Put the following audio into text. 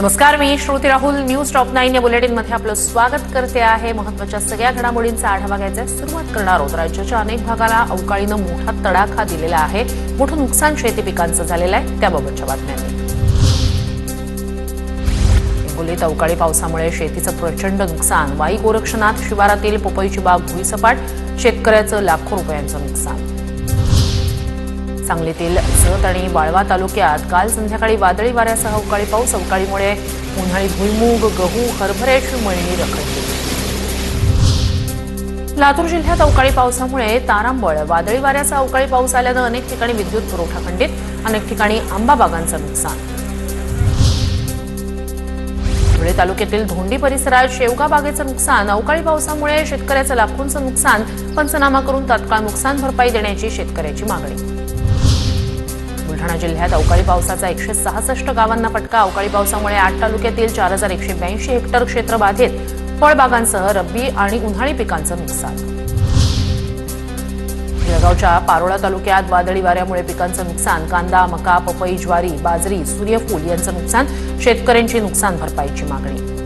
नमस्कार, मी Shruti Rahul. News top 9 या बुलेटिनमध्ये आपलं स्वागत करते आहे. महत्त्वाच्या सगळ्या घडामोडींचा आढावा घ्यायचा सुरुवात करणार आहोत. राज्याच्या अनेक भागाला अवकाळीनं मोठा तडाखा दिलेला आहे. मोठं नुकसान शेती पिकांचं झालेलं आहे, त्याबाबतच्या बातम्यांनी. हिंगोलीत अवकाळी पावसामुळे शेतीचं प्रचंड नुकसान. वाई गोरक्षनाथ शिवारातील पपईची बाग भुईसपाट, शेतकऱ्याचं लाखो रुपयांचं नुकसान. सांगलीतील जत आणि वाळवा तालुक्यात काल संध्याकाळी वादळी वाऱ्यासह अवकाळी पाऊस. अवकाळीमुळे उन्हाळी भुईमूग, गहू, हरभऱ्याची मळणी रखडली. लातूर जिल्ह्यात अवकाळी पावसामुळे तारांबळ. वादळी वाऱ्यासह अवकाळी पाऊस आल्यानं अनेक ठिकाणी विद्युत पुरवठा खंडित, अनेक ठिकाणी आंबा बागांचं नुकसान. धुळे तालुक्यातील धोंडी परिसरात शेवगा बागेचं नुकसान. अवकाळी पावसामुळे शेतकऱ्याचं लाखोंचं नुकसान. पंचनामा करून तात्काळ नुकसान भरपाई देण्याची शेतकऱ्याची मागणी. बुलढाणा जिल्ह्यात अवकाळी पावसाचा 166 गावांना फटका. अवकाळी पावसामुळे 8 तालुक्यातील 4182 हेक्टर क्षेत्र बाधित. फळबागांसह रब्बी आणि उन्हाळी पिकांचं नुकसान. जळगावच्या पारोळा तालुक्यात वादळी वाऱ्यामुळे पिकांचं नुकसान. कांदा, मका, पपई, ज्वारी, बाजरी, सूर्यफूल यांचं नुकसान. शेतकऱ्यांची नुकसान भरपाईची मागणी.